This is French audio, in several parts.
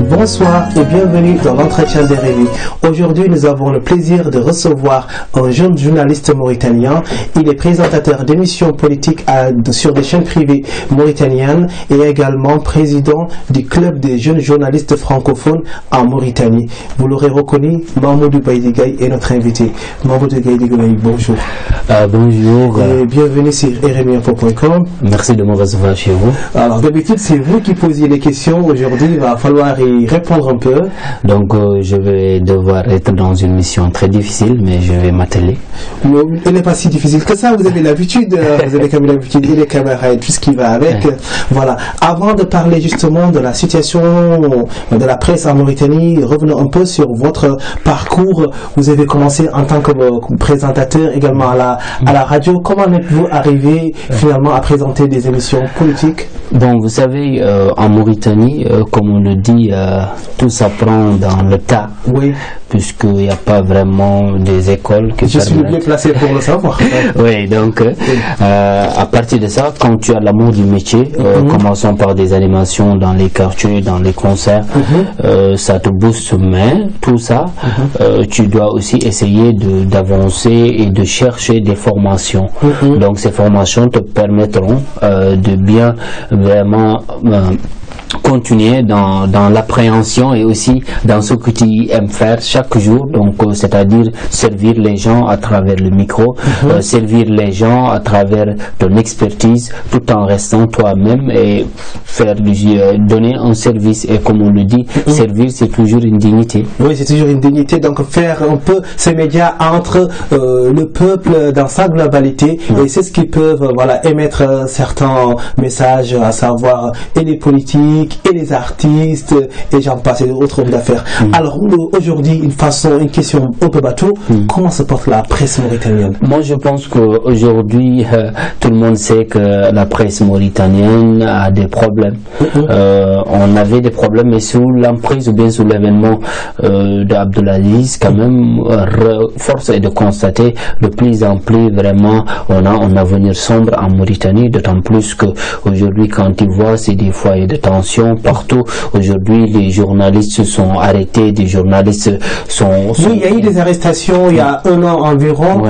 Bonsoir et bienvenue dans l'entretien d'Hérémie. Aujourd'hui, nous avons le plaisir de recevoir un jeune journaliste mauritanien. Il est présentateur d'émissions politiques sur des chaînes privées mauritaniennes et également président du club des jeunes journalistes francophones en Mauritanie. Vous l'aurez reconnu, Mamoudou Baïdigaï est notre invité. Mamoudou Baïdigaï, bonjour. Bonjour. Et bienvenue sur RMIinfo.com. Merci de me recevoir chez vous. Alors d'habitude, c'est vous qui posiez les questions. Aujourd'hui, il va falloir y répondre un peu. Donc je vais devoir être dans une mission très difficile, mais je vais m'atteler. Mais elle n'est pas si difficile que ça, vous avez l'habitude, vous avez quand même l'habitude et les caméras et tout ce qui va avec. Voilà. Avant de parler justement de la situation de la presse en Mauritanie, revenons un peu sur votre parcours. Vous avez commencé en tant que présentateur également à la radio. Comment êtes-vous arrivé finalement à présenter des émissions politiques? Bon, vous savez, en Mauritanie, comme on le dit, tout s'apprend dans le tas. Oui. Puisqu'il n'y a pas vraiment des écoles qui Je suis le mieux placé pour le savoir. Oui, donc à partir de ça, quand tu as l'amour du métier, commençons par des animations dans les quartiers, dans les concerts, ça te booste, mais tout ça, tu dois aussi essayer d'avancer et de chercher des formations. Donc ces formations te permettront de bien vraiment continuer dans l'appréhension et aussi dans ce que tu aimes faire chaque jour, donc c'est-à-dire servir les gens à travers le micro, servir les gens à travers ton expertise tout en restant toi-même et donner un service. Et comme on le dit, servir c'est toujours une dignité. Oui, c'est toujours une dignité, donc faire un peu ces médias entre le peuple dans sa globalité et c'est ce qui peuvent émettre certains messages, à savoir et les politiques et les artistes et j'en passe et d'autres hommes d'affaires. Alors aujourd'hui, une question un peu bateau, comment se porte la presse mauritanienne? Moi je pense qu'aujourd'hui tout le monde sait que la presse mauritanienne a des problèmes. On avait des problèmes, mais sous l'emprise ou bien sous l'événement d'Abdelaziz, quand même, force est de constater de plus en plus vraiment on a un avenir sombre en Mauritanie, d'autant plus qu'aujourd'hui quand tu vois c'est des foyers de tension partout. Aujourd'hui, les journalistes se sont arrêtés, des journalistes sont... Oui, il y a eu des arrestations il y a un an environ.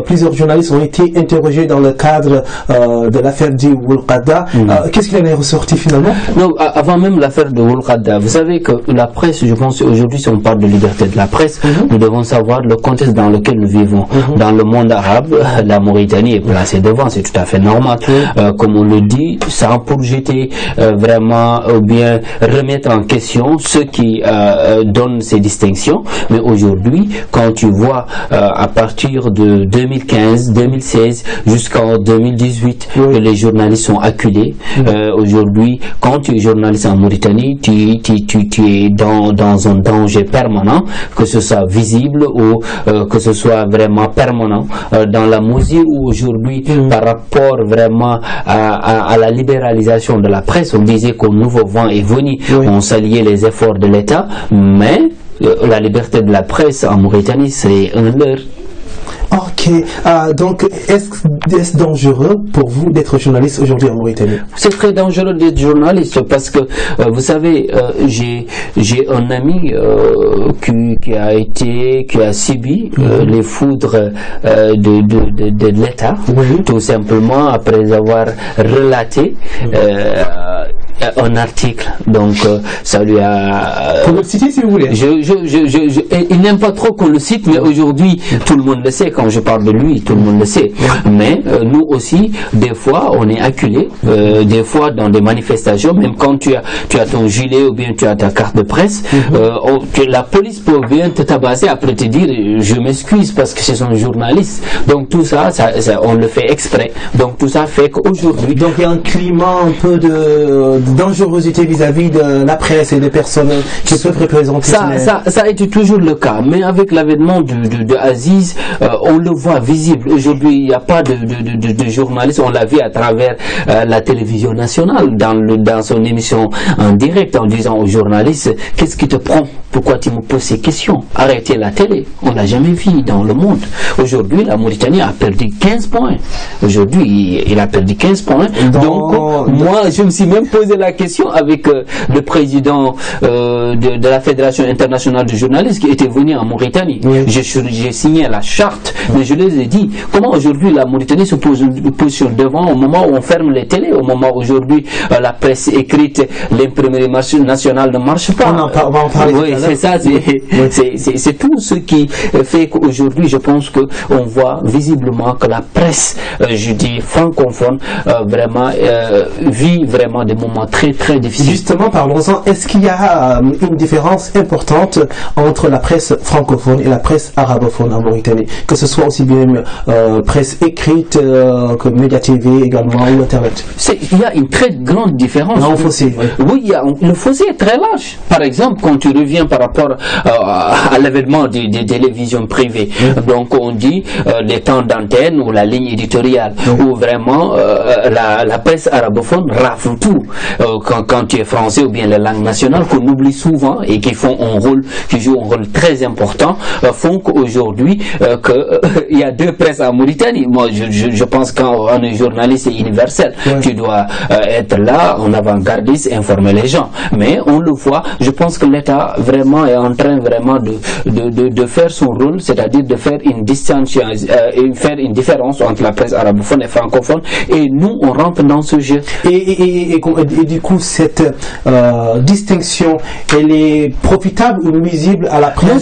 Plusieurs journalistes ont été interrogés dans le cadre de l'affaire du Woulqada. Qu'est-ce qu'il en est ressorti finalement? Non, avant même l'affaire de Woulqada, vous savez que la presse, je pense aujourd'hui, si on parle de liberté de la presse, nous devons savoir le contexte dans lequel nous vivons. Dans le monde arabe, la Mauritanie est placée devant, c'est tout à fait normal. Comme on le dit, ça a pour jeter vraiment ou bien remettre en question ceux qui donnent ces distinctions. Mais aujourd'hui, quand tu vois à partir de 2015, 2016 jusqu'en 2018 que les journalistes sont acculés, aujourd'hui, quand tu es journaliste en Mauritanie, tu es dans un danger permanent, que ce soit visible ou que ce soit vraiment permanent, dans la mesure où aujourd'hui, par rapport vraiment à la libéralisation de la presse, on disait qu'au nouveau vent est venu, on saluait les efforts de l'État, mais la liberté de la presse en Mauritanie, c'est un leurre. Ok, donc est-ce dangereux pour vous d'être journaliste aujourd'hui en Mauritanie? C'est très dangereux d'être journaliste parce que vous savez, j'ai un ami qui a subi les foudres de l'État, tout simplement après avoir relaté un article. Donc ça lui a... Vous le citez si vous voulez. Il n'aime pas trop qu'on le cite, mais aujourd'hui tout le monde le sait. Quand je parle de lui, tout le monde le sait. Mais nous aussi, des fois, on est acculés. Des fois, dans des manifestations, même quand tu as ton gilet ou bien tu as ta carte de presse, la police peut bien te tabasser après te dire je m'excuse parce que c'est un journaliste. Donc tout ça, on le fait exprès. Donc tout ça fait qu'aujourd'hui... Donc il y a un climat un peu dangerosité vis-à-vis de la presse et des personnes qui peuvent représenter ça a été toujours le cas, mais avec l'avènement de Aziz, on le voit visible. Aujourd'hui, il n'y a pas de journaliste, on l'a vu à travers la télévision nationale, dans son émission en direct, en disant aux journalistes, qu'est-ce qui te prend? Pourquoi tu me poses ces questions? Arrêtez la télé. On ne l'a jamais vu dans le monde. Aujourd'hui, la Mauritanie a perdu 15 points. Aujourd'hui, il a perdu 15 points. Donc, moi, je me suis même posé la question avec le président de la Fédération internationale de journalistes qui était venu en Mauritanie. Oui. J'ai signé la charte, mais je les ai dit, comment aujourd'hui la Mauritanie se positionne devant au moment où on ferme les télés, au moment où aujourd'hui la presse écrite, l'imprimerie nationale ne marche pas. On va en parler. Oui, c'est ça, c'est tout ce qui fait qu'aujourd'hui, je pense qu'on voit visiblement que la presse, je dis francophone, vraiment vit vraiment des moments très très difficiles. Justement, parlons-en, est-ce qu'il y a une différence importante entre la presse francophone et la presse arabophone en Mauritanie, que ce soit aussi bien presse écrite que Média TV également ou Internet? Il y a une très grande différence. Non, fossé, oui, le fossé est très large. Par exemple, quand tu reviens par rapport à l'événement des télévisions privées, donc on dit les temps d'antenne ou la ligne éditoriale, où vraiment la presse arabophone rafle tout. Quand tu es français ou bien les langues nationales qu'on oublie souvent et qui jouent un rôle très important, font qu'aujourd'hui il y a deux presses en Mauritanie. Moi, je pense qu'un journaliste est universel. Tu dois être là, en avant-gardiste, informer les gens. Mais on le voit, je pense que l'État vraiment est en train vraiment de faire son rôle, c'est-à-dire de faire une distinction, faire une différence entre la presse arabophone et francophone, et nous on rentre dans ce jeu. Et du coup, cette distinction, elle est profitable ou nuisible à la presse? Non,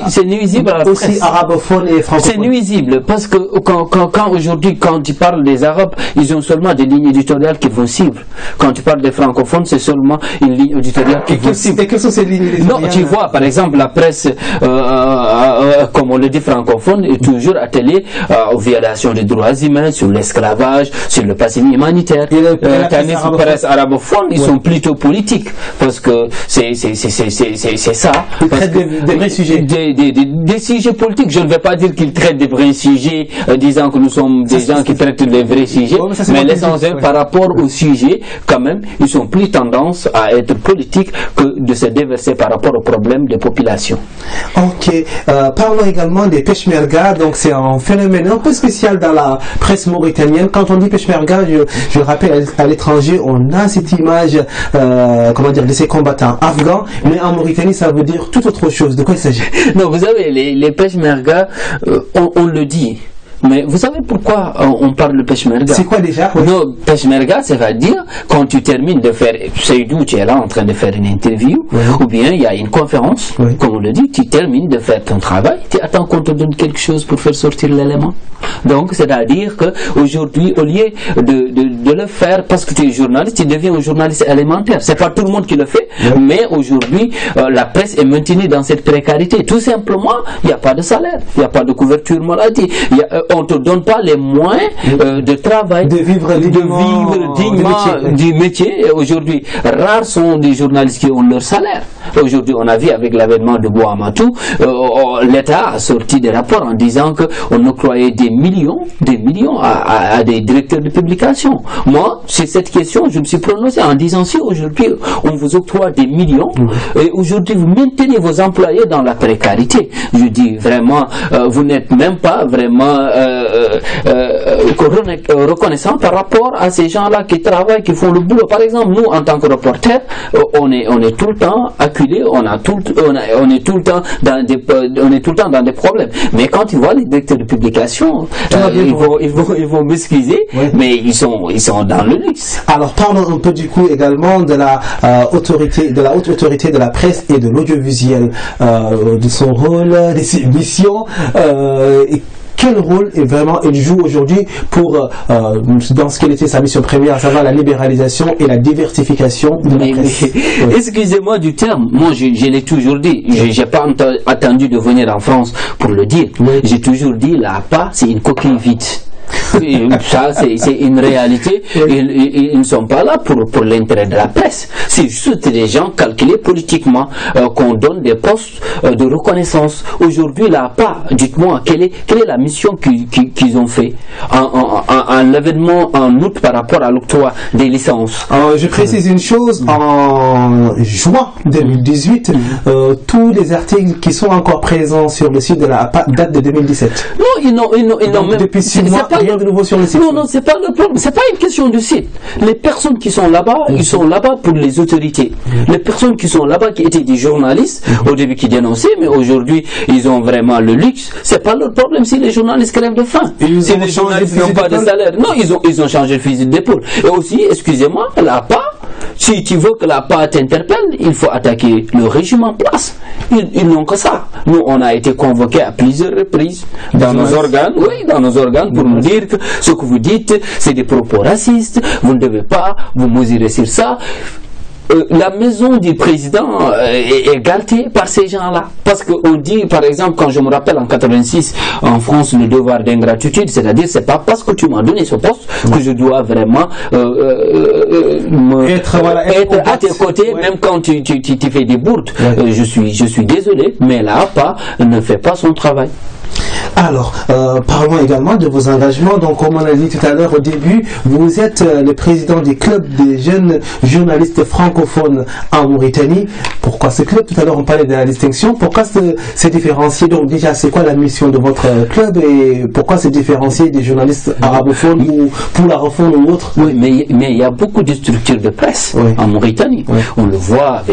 c'est nuisible à la presse. Aussi arabophone et francophone. C'est nuisible parce que quand aujourd'hui, quand tu parles des Arabes, ils ont seulement des lignes éditoriales qui vont suivre. Quand tu parles des francophones, c'est seulement une ligne éditoriale qui vont suivre. Et quelles sont ces lignes éditoriales? Non, tu vois, par exemple, la presse, comme on le dit francophone, est toujours attelée aux violations des droits humains, sur l'esclavage, sur le passé humanitaire. La presse arabophone, ils sont plutôt politiques, parce que c'est ça. Ils traitent des vrais sujets. Des sujets politiques. Je ne vais pas dire qu'ils traitent des vrais sujets, disant que nous sommes des gens qui traitent des vrais sujets, mais l'essentiel par rapport au sujet, quand même, ils ont plus tendance à être politiques que de se déverser par rapport aux problèmes des populations. Ok. Parlons également des Peshmerga. Donc c'est un phénomène un peu spécial dans la presse mauritanienne. Quand on dit Peshmerga, je rappelle, à l'étranger, on a cette image, comment dire, de ces combattants afghans, mais en Mauritanie, ça veut dire tout autre chose. De quoi il s'agit? Non, vous savez, les Peshmerga, on le dit. Mais vous savez pourquoi on parle de Peshmerga? C'est quoi déjà? Non, Peshmerga, ça veut dire quand tu termines de faire, Seydou, tu es là en train de faire une interview, ou bien il y a une conférence, comme on le dit, tu termines de faire ton travail, tu attends qu'on te donne quelque chose pour faire sortir l'élément. Donc, c'est-à-dire qu'aujourd'hui, au lieu de le faire parce que tu es journaliste, tu deviens un journaliste élémentaire. C'est pas tout le monde qui le fait, mais aujourd'hui, la presse est maintenue dans cette précarité. Tout simplement, il n'y a pas de salaire, il n'y a pas de couverture maladie, on ne te donne pas les moyens de travail, de vivre dignement du métier. Aujourd'hui, rares sont des journalistes qui ont leur salaire. Aujourd'hui, on a vu avec l'avènement de Bouamatou, l'État a sorti des rapports en disant qu'on octroyait des millions à des directeurs de publication. Moi, sur cette question, je me suis prononcé en disant si aujourd'hui on vous octroie des millions, et aujourd'hui vous maintenez vos employés dans la précarité, je dis vraiment, vous n'êtes même pas vraiment reconnaissant par rapport à ces gens-là qui travaillent, qui font le boulot. Par exemple, nous, en tant que reporters, on est tout le temps acculés, on est tout le temps dans des problèmes. Mais quand tu vois les directeurs de publication, ils vont m'excuser, mais ils sont dans le luxe. Alors parlons un peu du coup également de la haute autorité de la presse et de l'audiovisuel, de son rôle, de ses missions. Quel rôle elle joue aujourd'hui pour dans ce qu'elle était sa mission première, à savoir la libéralisation et la diversification de la presse? Excusez-moi du terme, moi je l'ai toujours dit, j'ai pas attendu de venir en France pour le dire. J'ai toujours dit la APA c'est une coquille vide. Ça, c'est une réalité. Ils ne sont pas là pour l'intérêt de la presse. C'est juste des gens calculés politiquement qu'on donne des postes de reconnaissance. Aujourd'hui, là, pas. Dites-moi, quelle est la mission qu'ils ont fait en l'événement en août par rapport à l'octroi des licences? Je précise une chose, en juin 2018, tous les articles qui sont encore présents sur le site de la APA datent de 2017. Non, ils n'ont même... Depuis 6 mois, rien de nouveau sur le site. Non, c'est pas le problème. C'est pas une question du site. Les personnes qui sont là-bas, ils sont là-bas pour les autorités. Les personnes qui sont là-bas, qui étaient des journalistes, au début qui dénonçaient, mais aujourd'hui, ils ont vraiment le luxe. C'est pas leur problème si les journalistes crèvent de faim. Si les journalistes n'ont pas de salaire. Non, ils ont changé le fusil d'épaule. Et aussi, excusez-moi, l'APA, si tu veux que l'APA t'interpelle, il faut attaquer le régime en place. Ils n'ont que ça. Nous, on a été convoqués à plusieurs reprises dans nos organes, pour nous dire que ce que vous dites, c'est des propos racistes, vous ne devez pas vous mesurer sur ça. La maison du président est gardée par ces gens-là. Parce qu'on dit, par exemple, quand je me rappelle en 86, en France, le devoir d'ingratitude, c'est-à-dire, c'est pas parce que tu m'as donné ce poste que je dois vraiment être à tes côtés, même quand tu fais des bourdes. Je suis désolé, mais la APA ne fait pas son travail. Alors, parlons également de vos engagements. Donc, comme on a dit tout à l'heure au début, vous êtes le président du club des jeunes journalistes francophones en Mauritanie. Pourquoi ce club? Tout à l'heure, on parlait de la distinction. Pourquoi se différencier? Donc, déjà, c'est quoi la mission de votre club et pourquoi se différencier des journalistes arabophones ou pour la refonte ou autre? Oui, mais il y a beaucoup de structures de presse en Mauritanie. On le voit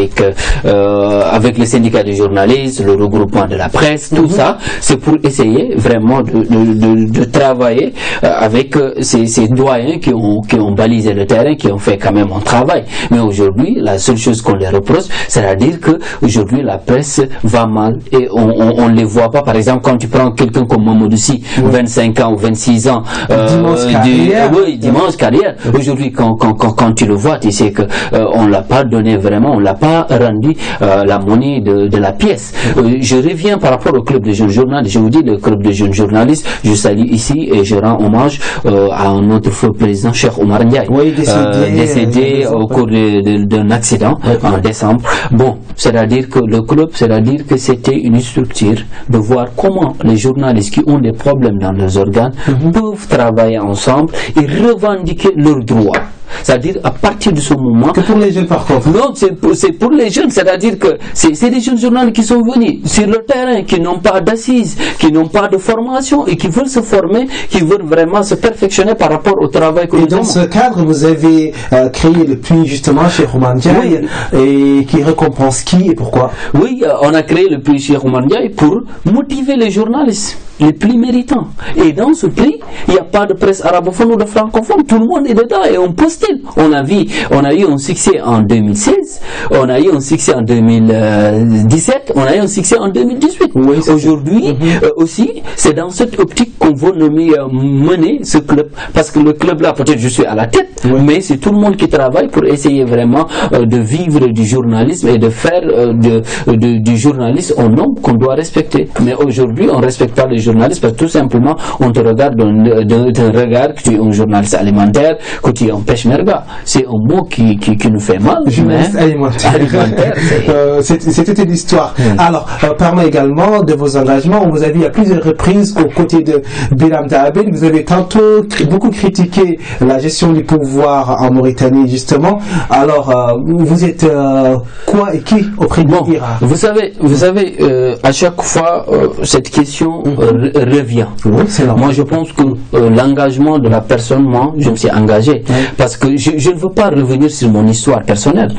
avec le syndicat des journalistes, le regroupement de la presse, tout ça. C'est pour essayer vraiment de travailler avec ces doyens qui ont balisé le terrain, qui ont fait quand même un travail. Mais aujourd'hui, la seule chose qu'on les reproche, c'est-à-dire que aujourd'hui la presse va mal et on ne les voit pas. Par exemple, quand tu prends quelqu'un comme Mamadou Sy, 25 ans ou 26 ans, Dimanche Carrière. Aujourd'hui, quand tu le vois, tu sais que on l'a pas donné vraiment, on l'a pas rendu la monnaie de la pièce. Je reviens par rapport au club des jeunes journalistes. Je vous dis, le club des jeunes journalistes, je salue ici et je rends hommage à notre feu président Cheikh Oumar Ndiaye, décédé au cours d'un accident en décembre. Bon, c'est-à-dire que le club, c'est-à-dire que c'était une structure de voir comment les journalistes qui ont des problèmes dans leurs organes peuvent travailler ensemble et revendiquer leurs droits. C'est-à-dire à partir de ce moment... Que pour les jeunes par contre? Non, c'est pour les jeunes, c'est-à-dire que c'est des jeunes journalistes qui sont venus sur le terrain, qui n'ont pas d'assises, qui n'ont pas de formation et qui veulent se former, qui veulent vraiment se perfectionner par rapport au travail que nous avons. Et dans ce cadre, vous avez créé le prix justement chez Oumar Ndiaye et qui récompense qui et pourquoi? Oui, on a créé le prix chez Oumar Ndiaye pour motiver les journalistes les plus méritants. Et dans ce prix, il n'y a pas de presse arabophone ou de francophone, tout le monde est dedans et on postule. On a eu un succès en 2016, on a eu un succès en 2017, on a eu un succès en 2018. Oui, aujourd'hui, aussi, c'est dans cette optique qu'on veut mener ce club. Parce que le club là, peut-être je suis à la tête, mais c'est tout le monde qui travaille pour essayer vraiment de vivre du journalisme et de faire du journalisme un homme qu'on doit respecter. Mais aujourd'hui, on ne respecte pas les journalistes parce que tout simplement, on te regarde d'un regard que tu es un journaliste alimentaire, que tu es un peshmerga. C'est un mot qui nous fait mal. Journaliste alimentaire. C'était une histoire. Alors, parlons également de vos engagements. Vous avez à plusieurs reprises aux côtés de Bilam Dahabel, vous avez tantôt beaucoup critiqué la gestion du pouvoir en Mauritanie, justement. Alors, vous êtes quoi et qui auprès de l'Irak? Vous savez, à chaque fois, cette question revient. Oui, moi, je pense que l'engagement de la personne, moi, je me suis engagé. Parce que je ne veux pas revenir sur mon histoire personnelle.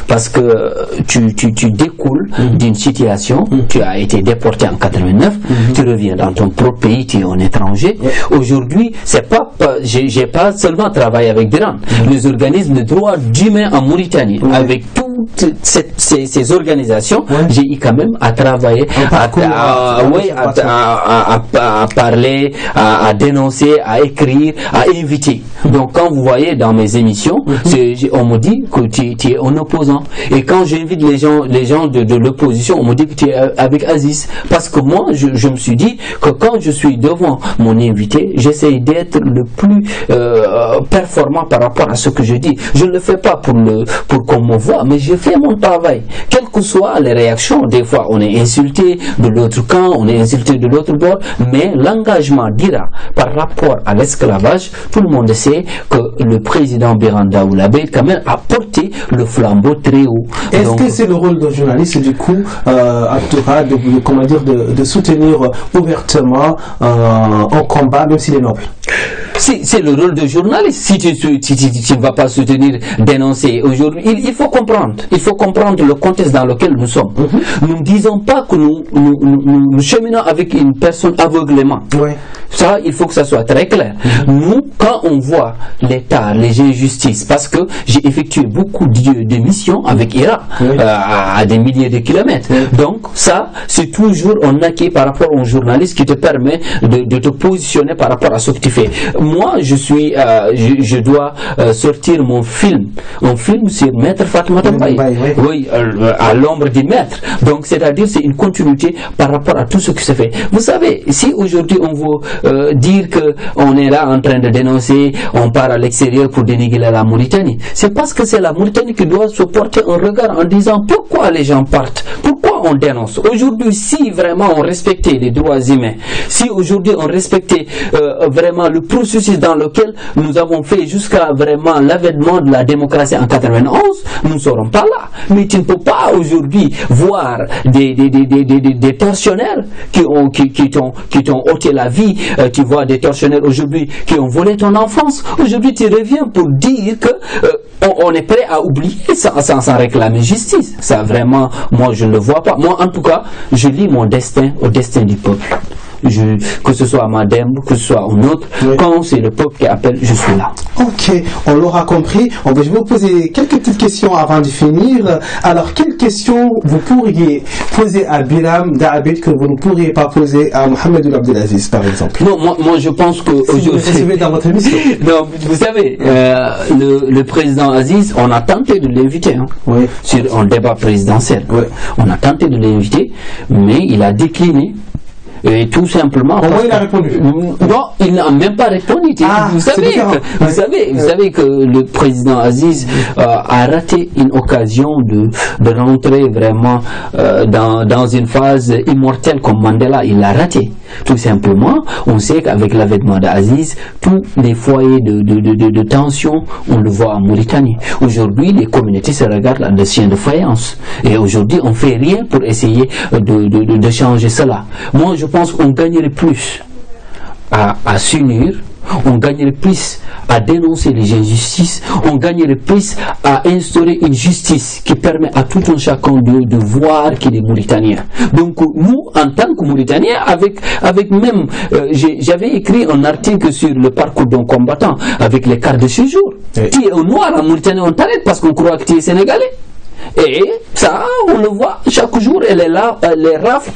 Parce que tu découles d'une situation, tu as été déporté en 89, tu reviens dans ton propre pays, tu es un étranger. Aujourd'hui, c'est pas, j'ai pas seulement travaillé avec Biram, les organismes de droits humains en Mauritanie, avec tous toutes ces organisations, j'ai eu quand même à travailler, à parler, à dénoncer, à écrire, à inviter. Donc quand vous voyez dans mes émissions, on me dit que tu es un opposant. Et quand j'invite les gens de l'opposition, on me dit que tu es avec Aziz. Parce que moi, je me suis dit que quand je suis devant mon invité, j'essaie d'être le plus performant par rapport à ce que je dis. Je ne le fais pas pour qu'on me voit, mais je fais mon travail. Quelles que soient les réactions, des fois on est insulté de l'autre camp, on est insulté de l'autre bord, mais l'engagement d'IRA par rapport à l'esclavage, tout le monde sait que le président Biranda Oulabé quand même a porté le flambeau très haut. Est-ce que c'est le rôle d'un journaliste du coup, en tout cas, de soutenir ouvertement un combat, même s'il est noble? C'est le rôle de journaliste. Si tu ne vas pas soutenir, dénoncer aujourd'hui, il faut comprendre. Il faut comprendre le contexte dans lequel nous sommes. Nous ne disons pas que nous cheminons avec une personne aveuglément. Ça, il faut que ça soit très clair. Nous, quand on voit l'État, les injustices, parce que j'ai effectué beaucoup de missions avec IRA à des milliers de kilomètres. Donc, ça, c'est toujours un acquis par rapport au journaliste qui te permet de te positionner par rapport à ce que tu fais. Moi, je dois sortir mon film. Un film sur Maître Fatoumata Mbaye. Oui, à l'ombre du maître. Donc, c'est-à-dire, c'est une continuité par rapport à tout ce qui se fait. Vous savez, si aujourd'hui on veut dire qu'on est là en train de dénoncer, on part à l'extérieur pour dénigrer la Mauritanie, c'est parce que c'est la Mauritanie qui doit se porter un regard en disant pourquoi les gens partent, pourquoi on dénonce. Aujourd'hui, si vraiment on respectait les droits humains, si aujourd'hui on respectait vraiment le processus dans lequel nous avons fait jusqu'à vraiment l'avènement de la démocratie en 91, nous ne serons pas là. Mais tu ne peux pas aujourd'hui voir des tortionnaires qui t'ont ôté la vie, tu vois des tortionnaires aujourd'hui qui ont volé ton enfance. Aujourd'hui, tu reviens pour dire que on est prêt à oublier sans réclamer justice. Ça vraiment, moi je ne le vois pas. Moi en tout cas, je lis mon destin au destin du peuple. Que ce soit Madame, que ce soit un autre, quand c'est le peuple qui appelle, je suis là. Ok, on l'aura compris. Je vais vous poser quelques petites questions avant de finir. Alors, quelles questions vous pourriez poser à Biram Dahabit que vous ne pourriez pas poser à Mohamed Abdelaziz, par exemple? Non, moi je pense que si vous recevez dans votre émission. Non, vous savez, le président Aziz, on a tenté de l'inviter sur un débat présidentiel. On a tenté de l'inviter, mais il a décliné. Et tout simplement. Au moins il a répondu. Non, il n'a même pas répondu. Vous savez que le président Aziz a raté une occasion de rentrer vraiment dans une phase immortelle comme Mandela. Il l'a raté. Tout simplement, on sait qu'avec l'avènement d'Aziz, tous les foyers de tension, on le voit en Mauritanie. Aujourd'hui, les communautés se regardent en chien de faïence. Et aujourd'hui, on ne fait rien pour essayer de changer cela. Moi, je pense qu'on gagnerait plus à s'unir, on gagnerait plus à dénoncer les injustices, on gagnerait plus à instaurer une justice qui permet à tout un chacun de voir qu'il est Mauritanien. Donc nous, en tant que Mauritaniens, avec même, j'avais écrit un article sur le parcours d'un combattant avec les cartes de séjour. Tu es au noir en Mauritanie, on t'arrête parce qu'on croit que tu es sénégalais. Et ça, on le voit chaque jour, et les rafles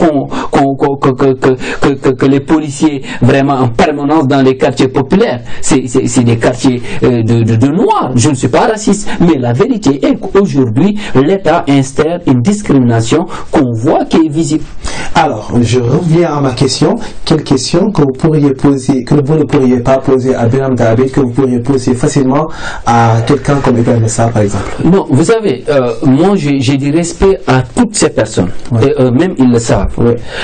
que les policiers vraiment en permanence dans les quartiers populaires, c'est des quartiers de noirs. Je ne suis pas raciste, mais la vérité est qu'aujourd'hui, l'État instaure une discrimination qu'on voit qui est visible. Alors, je reviens à ma question. Quelle question que vous pourriez poser, que vous ne pourriez pas poser à Biram Dahabit, que vous pourriez poser facilement à quelqu'un comme Ibrahim Messa, par exemple? Non, vous savez, moi j'ai du respect à toutes ces personnes, et eux-mêmes ils le savent.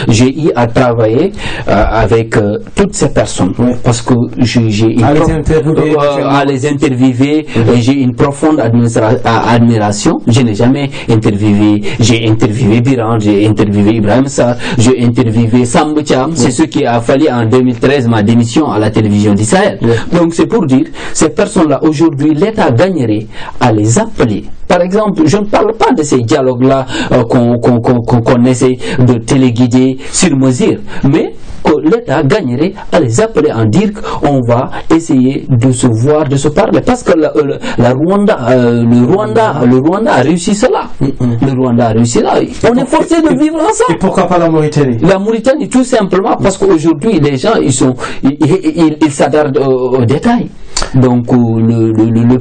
J'ai eu à travailler avec toutes ces personnes, parce que j'ai à les interviewer, j'ai une profonde admiration. Je n'ai jamais interviewé, j'ai interviewé Biram, j'ai interviewé Ibrahim Sarr, j'ai interviewé Sambou Thiam, c'est ce qui a fallu en 2013 ma démission à la télévision d'Israël. Donc c'est pour dire, ces personnes-là aujourd'hui, l'État gagnerait à les appeler. Par exemple, je ne parle pas de ces dialogues-là qu'on essaie de téléguider sur mesure, mais que l'État gagnerait à les appeler en dire qu'on va essayer de se voir, de se parler, parce que le Rwanda a réussi cela. Le Rwanda a réussi là. On est forcé de vivre ensemble. Et pourquoi pas la Mauritanie? La Mauritanie, tout simplement parce qu'aujourd'hui, les gens, ils s'adaptent aux détails. Donc le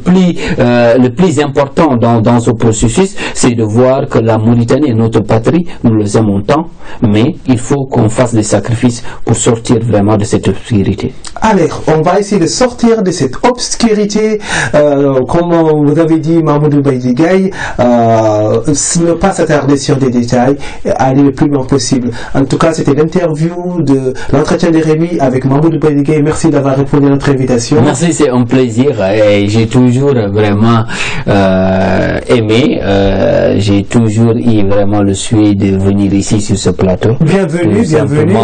plus important dans ce processus, c'est de voir que la Mauritanie est notre patrie, nous les aimons tant, mais il faut qu'on fasse des sacrifices pour sortir vraiment de cette obscurité. Allez, on va essayer de sortir de cette obscurité, comme vous avez dit, Mamadou Baidigaye, ne pas s'attarder sur des détails, aller le plus loin possible. En tout cas, c'était l'interview de l'entretien de Rémi avec Mamadou Baidigaye. Merci d'avoir répondu à notre invitation. Merci, c'est un plaisir et j'ai toujours vraiment aimé, j'ai toujours eu vraiment le souhait de venir ici sur ce plateau. Bienvenue, bienvenue.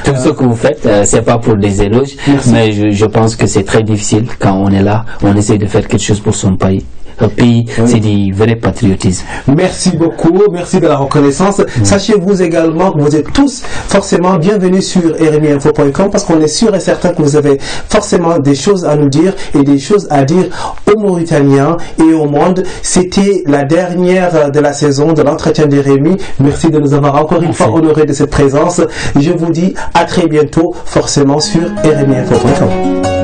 Tout ce que vous faites, c'est pas pour des éloges, mais je pense que c'est très difficile quand on est là, on essaie de faire quelque chose pour son pays. Un pays, c'est du vrai patriotisme. Merci beaucoup, merci de la reconnaissance. Sachez-vous également que vous êtes tous forcément bienvenus sur rmiinfo.com parce qu'on est sûr et certain que vous avez forcément des choses à nous dire et des choses à dire aux Mauritaniens et au monde. C'était la dernière de la saison de l'entretien de Rémi. Merci de nous avoir encore une fois honorés de cette présence. Je vous dis à très bientôt, forcément sur rmiinfo.com.